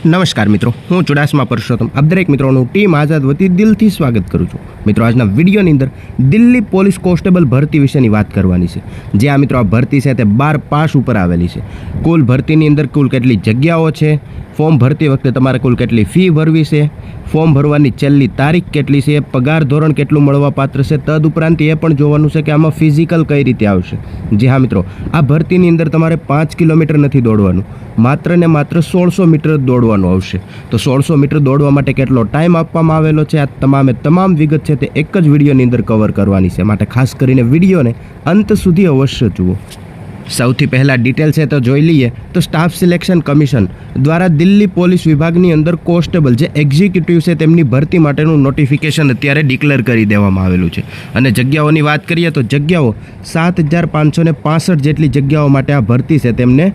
નમસ્કાર મિત્રો, હું ચુડાસમા પરસોત્તમ આપ દરેક મિત્રોનું ટીમ આઝાદ વતી દિલથી સ્વાગત કરું છું. મિત્રો, આજના વિડીયોની અંદર દિલ્હી પોલીસ કોન્સ્ટેબલ ભરતી વિશેની વાત કરવાની છે. જે આ મિત્રો આ ભરતી છે તે 12 પાસ ઉપર આવેલી છે. કુલ ભરતીની અંદર કુલ કેટલી જગ્યાઓ છે, ફોર્મ ભરતી વખતે તમારે કુલ કેટલી ફી ભરવી છે, ફોર્મ ભરવાની છેલ્લી તારીખ કેટલી છે, પગાર ધોરણ કેટલું મળવા પાત્ર છે, તદુપરાંત એ પણ જોવાનું છે કે આમાં ફિઝિકલ કઈ રીતે આવશે. જી હા મિત્રો, આ ભરતીની અંદર તમારે 5 કિલોમીટર નથી દોડવાનું, માત્ર ને માત્ર 1600 મીટર દોડવાનું આવશે. તો 1600 મીટર દોડવા માટે કેટલો ટાઈમ આપવામાં આવેલો છે, આ તમામ વિગત છે તે એક જ વિડીયોની અંદર કવર કરવાની છે. માટે ખાસ કરીને વિડીયોને અંત સુધી અવશ્ય જુઓ. સૌથી પહેલાં ડિટેલ છે તો જોઈ લઈએ તો સ્ટાફ સિલેક્શન કમિશન દ્વારા દિલ્હી પોલીસ વિભાગની અંદર કોન્સ્ટેબલ જે એક્ઝિક્યુટિવ છે તેમની ભરતી માટેનું નોટિફિકેશન અત્યારે ડિક્લેર કરી દેવામાં આવેલું છે. અને જગ્યાઓની વાત કરીએ તો જગ્યાઓ 7565 જેટલી જગ્યાઓ માટે આ ભરતી છે તેમને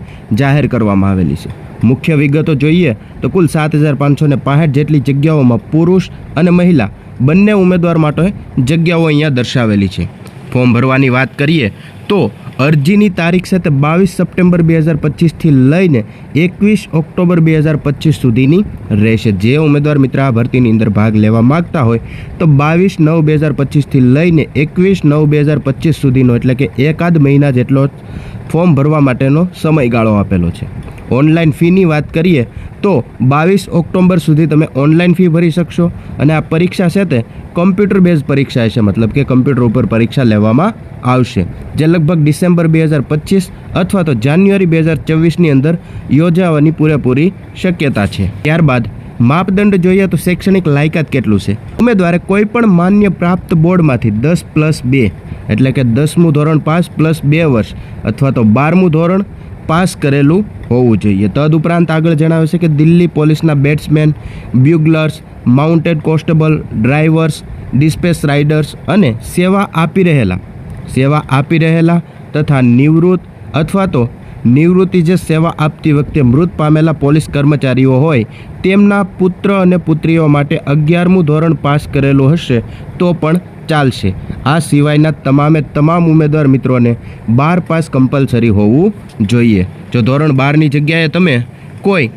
જાહેર કરવામાં આવેલી છે. મુખ્ય વિગતો જોઈએ તો કુલ 7565 જેટલી જગ્યાઓમાં પુરુષ અને મહિલા બંને ઉમેદવાર માટે જગ્યાઓ અહીંયા દર્શાવેલી છે. ફોર્મ ભરવાની વાત કરીએ તો અરજીની તારીખ છે તે 22 સપ્ટેમ્બર 2025થી લઈને 21 ઓક્ટોબર 2025 સુધીની રહેશે. જે ઉમેદવાર મિત્ર આ ભરતીની અંદર ભાગ લેવા માગતા હોય તો 22/9/2025થી લઈને 21/9/2025 સુધીનો એટલે કે એકાદ મહિના જેટલો ફોર્મ ભરવા માટેનો સમયગાળો આપેલો છે. ઓનલાઈન ફીની વાત કરીએ તો 22 ઓક્ટોબર સુધી તમે ઓનલાઈન ફી ભરી શકશો. અને આ પરીક્ષા છે તે કમ્પ્યુટર બેઝ પરીક્ષા છે, મતલબ કે કમ્પ્યુટર ઉપર પરીક્ષા લેવામાં આવશે, જે લગભગ ડિસેમ્બર 2025 અથવા તો જાન્યુઆરી 2024ની અંદર યોજાવાની પૂરેપૂરી શક્યતા છે. ત્યારબાદ માપદંડ જોઈએ તો શૈક્ષણિક લાયકાત કેટલું છે. ઉમેદવારે કોઈ પણ માન્ય પ્રાપ્ત બોર્ડમાંથી 10+2 એટલે કે 10મું ધોરણ પાસ +2 વર્ષ અથવા તો 12મું ધોરણ પાસ કરેલું હોવું જોઈએ. તદુપરાંત આગળ જણાવે છે કે દિલ્હી પોલીસના bandsmen, buglers, mounted constable, drivers, dispatch riders અને સેવા આપી રહેલા તથા નિવૃત્ત અથવા તો નિવૃત્તિ જે સેવા આપતી વખતે મૃત પામેલા પોલીસ કર્મચારીઓ હોય તેમના પુત્ર અને પુત્રીઓ માટે 11મું ધોરણ પાસ કરેલું હશે તો પણ ચાલશે. આ સિવાયના તમામ ઉમેદવાર મિત્રોને 12 પાસ કમ્પલસરી હોવું જોઈએ. જો ધોરણ 12ની જગ્યાએ તમે કોઈ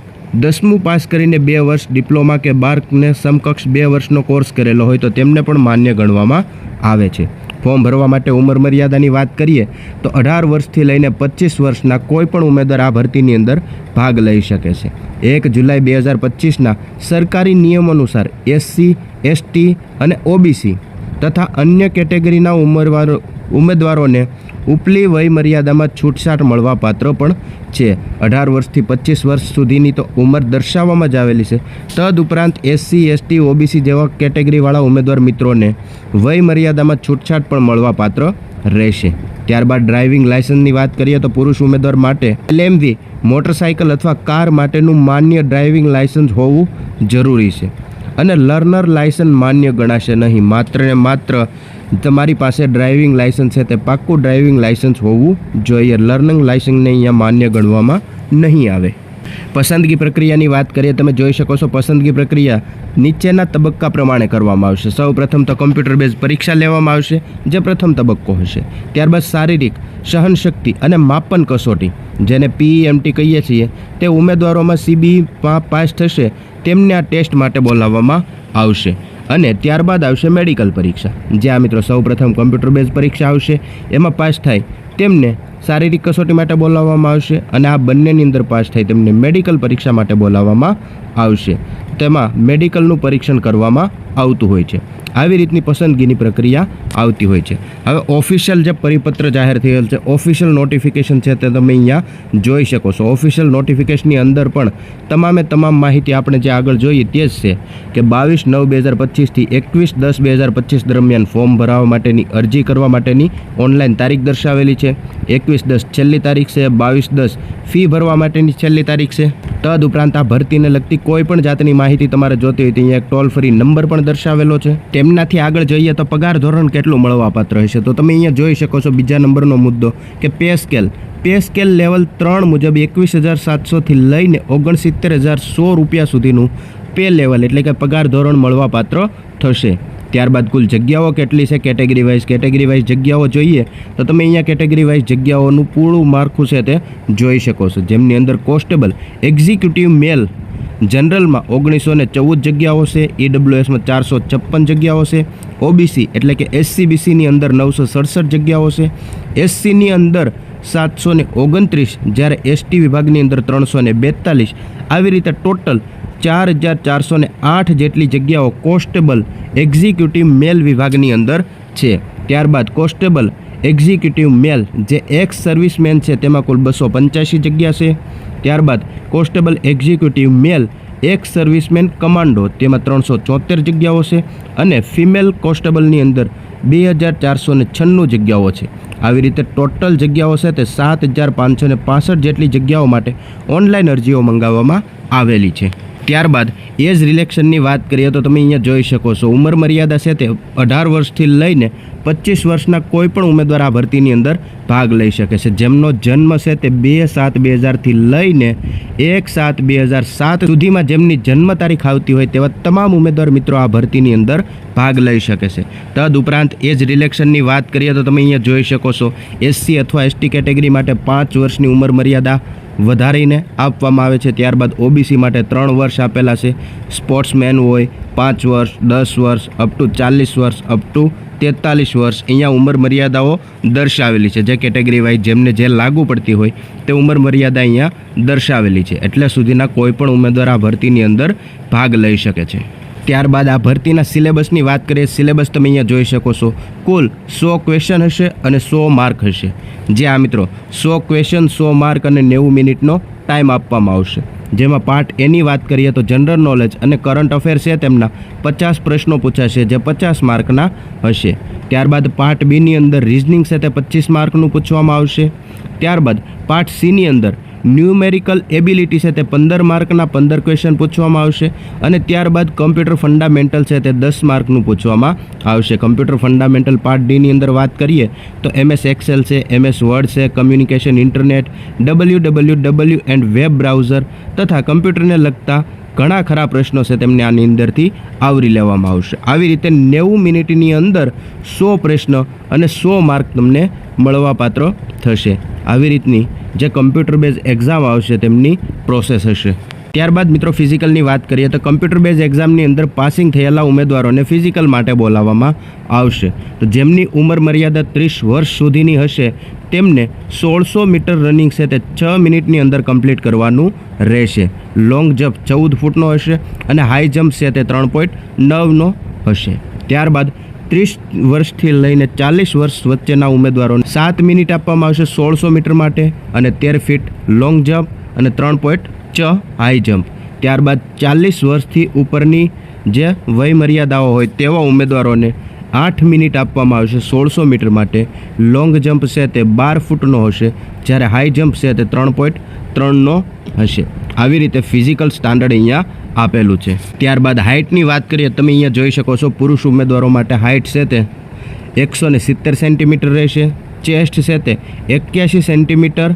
10મું પાસ કરીને 2 વર્ષ ડિપ્લોમા કે 12ને સમકક્ષ 2 વર્ષનો કોર્સ કરેલો હોય તો તેમને પણ માન્ય ગણવામાં આવે છે. ફોર્મ ભરવા માટે ઉંમર મર્યાદાની વાત કરીએ તો 18 વર્ષથી લઈને 25 વર્ષના કોઈ પણ ઉમેદવાર આ ભરતીની અંદર ભાગ લઈ શકે છે. 1 જુલાઈ 2025ના સરકારી નિયમ અનુસાર SC, ST અને OBC તથા અન્ય કેટેગરીના ઉમેદવારોને ઉપલી વય મર્યાદામાં છૂટછાટ મળવા પાત્ર પણ છે. 18 વર્ષથી 25 વર્ષ સુધીની તો ઉંમર દર્શાવવામાં જ આવેલી છે. તદુપરાંત SC, ST, OBC જેવા કેટેગરીવાળા ઉમેદવાર મિત્રોને વય મર્યાદામાં છૂટછાટ પણ મળવા પાત્ર રહેશે. ત્યારબાદ ડ્રાઇવિંગ લાયસન્સની વાત કરીએ તો પુરુષ ઉમેદવાર માટે LMV મોટરસાઇકલ અથવા કાર માટેનું માન્ય ડ્રાઇવિંગ લાયસન્સ હોવું જરૂરી છે. અને લર્નર લાયસન્સ માન્ય ગણાશે નહીં. માત્ર ને માત્ર તમારી પાસે ડ્રાઇવિંગ લાયસન્સ છે તે પાક્કું ડ્રાઇવિંગ લાયસન્સ હોવું જોઈએ. લર્નિંગ લાયસન્સને અહીંયા માન્ય ગણવામાં નહીં આવે. પસંદગી પ્રક્રિયાની વાત કરીએ, તમે જોઈ શકો છો પસંદગી પ્રક્રિયા નીચેના તબક્કા પ્રમાણે કરવામાં આવશે. સૌ પ્રથમ તો કમ્પ્યુટર બેઝ પરીક્ષા લેવામાં આવશે, જે પ્રથમ તબક્કો હશે. ત્યારબાદ શારીરિક સહનશક્તિ અને માપન કસોટી જેને PEMT કહીએ છીએ તે ઉમેદવારોમાં CBE પાસ થશે તેમને આ ટેસ્ટ માટે બોલાવવામાં આવશે. અને ત્યારબાદ આવશે મેડિકલ પરીક્ષા, જે આ મિત્રો સૌ પ્રથમ કમ્પ્યુટર બેઝ પરીક્ષા આવશે, એમાં પાસ થાય તેમને શારીરિક કસોટી માટે બોલાવવામાં આવશે. અને આ બંનેની અંદર પાસ થાય તેમને મેડિકલ પરીક્ષા માટે બોલાવવામાં આવશે. તેમાં મેડિકલનું પરીક્ષણ કરવામાં આવતું હોય છે. આવી રીતની પસંદગીની પ્રક્રિયા આવતી હોય છે. હવે ઓફિશિયલ જે પરિપત્ર જાહેર થયેલ છે, ઓફિશિયલ નોટિફિકેશન છે તે તમે અહીંયા જોઈ શકો છો. ઓફિશિયલ નોટિફિકેશનની અંદર પણ તમામ માહિતી આપણે જે આગળ જોઈએ તે જ છે કે 22/9/2025થી 21/10/2025 દરમિયાન ફોર્મ ભરવા માટેની અરજી કરવા માટેની ઓનલાઈન તારીખ દર્શાવેલી છે. 21/10 છેલ્લી તારીખ છે, 22/10 ફી ભરવા માટેની છેલ્લી તારીખ છે. તદુપરાંત આ ભરતીને લગતી કોઈ પણ જાતની માહિતી તમારે જોતી હોય તો અહીંયા એક ટોલ ફ્રી નંબર પણ દર્શાવેલો છે. તેમનાથી આગળ જોઈએ તો પગાર ધોરણ કેટલું મળવાપાત્ર હશે, તો તમે અહીંયા જોઈ શકો છો બીજા નંબરનો મુદ્દો કે પે સ્કેલ લેવલ 3 મુજબ 21,700થી લઈને 69,100 રૂપિયા સુધીનું પે લેવલ એટલે કે પગાર ધોરણ મળવાપાત્ર થશે. ત્યારબાદ કુલ જગ્યાઓ કેટલી છે કેટેગરી વાઇઝ જગ્યાઓ જોઈએ તો તમે અહીંયા કેટેગરી વાઇઝ જગ્યાઓનું પૂરું માળખું છે તે જોઈ શકો છો, જેમની અંદર કોન્સ્ટેબલ એક્ઝિક્યુટિવ મેલ જનરલમાં 1914 જગ્યાઓ છે, EWSમાં 456 જગ્યાઓ છે, ઓબીસી એટલે કે SCBCની અંદર 967 જગ્યાઓ છે, SCની અંદર 729, જ્યારે ST વિભાગની અંદર 342. આવી રીતે ટોટલ 4408 જેટલી જગ્યાઓ કોન્સ્ટેબલ એક્ઝિક્યુટિવ મેલ વિભાગની અંદર છે. ત્યારબાદ કોન્સ્ટેબલ એક્ઝિક્યુટિવ મેલ જે એક્સ સર્વિસમેન છે તેમાં કુલ 285 જગ્યા છે. ત્યારબાદ કોન્સ્ટેબલ એક્ઝિક્યુટિવ મેલ એક્સ સર્વિસમેન કમાન્ડો તેમાં 374 જગ્યાઓ છે અને ફિમેલ કોન્સ્ટેબલની અંદર 2496 જગ્યાઓ છે. આવી રીતે ટોટલ જગ્યાઓ છે તે 7565 જેટલી જગ્યાઓ માટે ઓનલાઈન અરજીઓ મંગાવવામાં આવેલી છે. ત્યારબાદ એજ રિલેક્શનની વાત કરીએ તો તમે અહીંયા જોઈ શકો છો ઉંમર મર્યાદા છે તે 18 વર્ષથી લઈને 25 વર્ષના કોઈ પણ ઉમેદવાર આ ભરતીની અંદર ભાગ લઈ શકે છે. જેમનો જન્મ છે તે 2/7/2000થી લઈને 1/7/2007 સુધીમાં જેમની જન્મ તારીખ આવતી હોય તેવા તમામ ઉમેદવાર મિત્રો આ ભરતીની અંદર ભાગ લઈ શકે છે. તદુપરાંત એજ રિલેક્શનની વાત કરીએ તો તમે અહીંયા જોઈ શકો છો SC અથવા ST કેટેગરી માટે 5 વર્ષની ઉંમર મર્યાદા વધારીને આપવામાં આવે છે. ત્યારબાદ OBC માટે 3 વર્ષ આપેલા છે. સ્પોર્ટ્સમેન હોય 5 વર્ષ, 10 વર્ષ, અપ ટુ 40 વર્ષ, અપ ટુ 43 વર્ષ અહીંયા ઉંમર મર્યાદાઓ દર્શાવેલી છે. જે કેટેગરી વાઇઝ જેમને જે લાગુ પડતી હોય તે ઉંમર મર્યાદા અહીંયા દર્શાવેલી છે. એટલે સુધીના કોઈ પણ ઉમેદવાર આ ભરતીની અંદર ભાગ લઈ શકે છે. ત્યારબાદ આ ભરતીના સિલેબસની વાત કરીએ. સિલેબસ તમે અહીંયા જોઈ શકો છો. કુલ 100 ક્વેશ્ચન હશે અને 100 માર્ક હશે. જે આ મિત્રો 100 ક્વેશ્ચન, 100 માર્ક અને 90 મિનિટનો ટાઈમ આપવામાં આવશે. જેમાં પાર્ટ એની વાત કરીએ તો જનરલ નોલેજ અને કરંટ અફેર છે તેમના 50 પ્રશ્નો પૂછાશે જે 50 માર્કના હશે. ત્યારબાદ પાર્ટ બીની અંદર રિઝનિંગ છે તે 25 માર્કનું પૂછવામાં આવશે. ત્યારબાદ પાર્ટ સીની અંદર ન્યુમેરિકલ એબિલિટી છે તે 15 માર્કના 15 ક્વેશ્ચન પૂછવામાં આવશે. અને ત્યારબાદ કમ્પ્યુટર ફંડામેન્ટલ છે તે 10 માર્કનું પૂછવામાં આવશે. કમ્પ્યુટર ફંડામેન્ટલ પાર્ટ ડીની અંદર વાત કરીએ તો MS એક્સેલ છે, MS વર્ડ છે, communication internet, WWW and web browser તથા કમ્પ્યુટરને લગતા ઘણા ખરા પ્રશ્નો છે તેમને આની અંદરથી આવરી લેવામાં આવશે. આવી રીતે 90 મિનિટની અંદર 100 પ્રશ્ન અને 100 માર્ક તમને મળવાપાત્ર થશે. આવી રીતની જે કમ્પ્યુટર બેઝ એક્ઝામ આવશે તેમની પ્રોસેસ હશે. ત્યારબાદ મિત્રો ફિઝિકલની વાત કરીએ તો કમ્પ્યુટર બેઝ એક્ઝામની અંદર પાસિંગ થયેલા ઉમેદવારોને ફિઝિકલ માટે બોલાવવામાં આવશે. તો જેમની ઉંમર મર્યાદા 30 વર્ષ સુધીની હશે તેમને 1600 મીટર રનિંગ છે તે 6 મિનિટની અંદર કમ્પ્લીટ કરવાનું રહેશે. લોંગ જમ્પ 14 ફૂટનો હશે અને હાઈ જમ્પ છે તે 3.9નો હશે. ત્યારબાદ 30 વર્ષથી લઈને 40 વર્ષ વચ્ચેના ઉમેદવારોને 7 મિનિટ આપવામાં આવશે 1600 મીટર માટે અને 13 ફીટ લોંગ જમ્પ અને 3.6 હાઈ જમ્પ. ત્યારબાદ 40 વર્ષથી ઉપરની જે વય મર્યાદાઓ હોય તેવા ઉમેદવારોને 8 મિનિટ આપવામાં આવશે 1600 મીટર માટે. લોંગ જમ્પ છે તે 12 ફૂટનો હશે જ્યારે હાઈ જમ્પ છે તે 3.3નો હશે. આવી રીતે ફિઝિકલ સ્ટાન્ડર્ડ અહીંયા આપેલું છે. ત્યારબાદ હાઇટની વાત કરીએ તમે અહીંયા જોઈ શકો છો પુરુષ ઉમેદવારો માટે હાઇટ છે તે 170 સેન્ટીમીટર રહેશે. ચેસ્ટ છે તે 81 સેન્ટીમીટર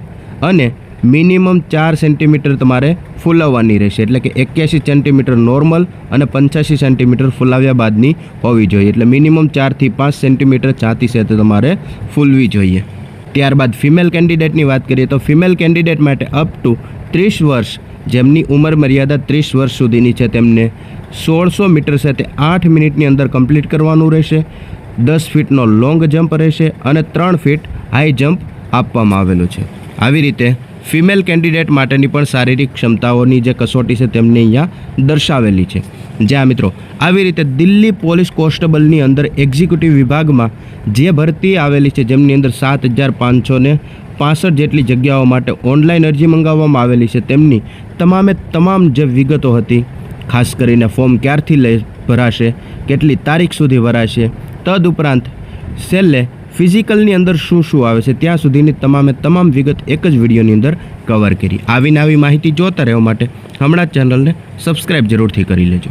અને મિનિમમ 4 સેન્ટીમીટર તમારે ફૂલાવવાની રહેશે. એટલે કે 81 સેન્ટીમીટર નોર્મલ અને 85 સેન્ટીમીટર ફૂલાવ્યા બાદની હોવી જોઈએ. એટલે મિનિમમ 4 થી 5 સેન્ટીમીટર છાતી છે તે તમારે ફૂલવી જોઈએ. ત્યારબાદ ફિમેલ કેન્ડિડેટની વાત કરીએ તો ફિમેલ કેન્ડિડેટ માટે અપ ટુ 30 વર્ષ જેમની ઉંમર મર્યાદા 30 વર્ષ સુધીની છે તેમને 1600 મીટર છે તે 8 મિનિટની અંદર કમ્પ્લીટ કરવાનું રહેશે. 10 ફીટનો લોંગ જમ્પ રહેશે અને 3 ફીટ હાઈ જમ્પ આપવામાં આવેલું છે. આવી રીતે ફિમેલ કેન્ડિડેટ માટેની પણ શારીરિક ક્ષમતાઓની જે કસોટી છે તેમને અહીંયા દર્શાવેલી છે. જ્યાં મિત્રો આવી રીતે દિલ્હી પોલીસ કોન્સ્ટેબલની અંદર એક્ઝિક્યુટિવ વિભાગમાં જે ભરતી આવેલી છે જેમની અંદર 7565 જેટલી જગ્યાઓ માટે ઓનલાઈન અરજી મંગાવવામાં આવેલી છે તેમની તમામ જે વિગતો હતી, ખાસ કરીને ફોર્મ ક્યારથી ભરાશે, કેટલી તારીખ સુધી ભરાશે, તદુપરાંત છેલ્લે ફિઝિકલની અંદર શું આવે છે ત્યાં સુધીની તમામ વિગત એક જ વિડીયોની અંદર કવર કરી. આવી માહિતી જોતા રહેવા માટે હમણાં જ ચેનલને સબસ્ક્રાઈબ જરૂરથી કરી લેજો.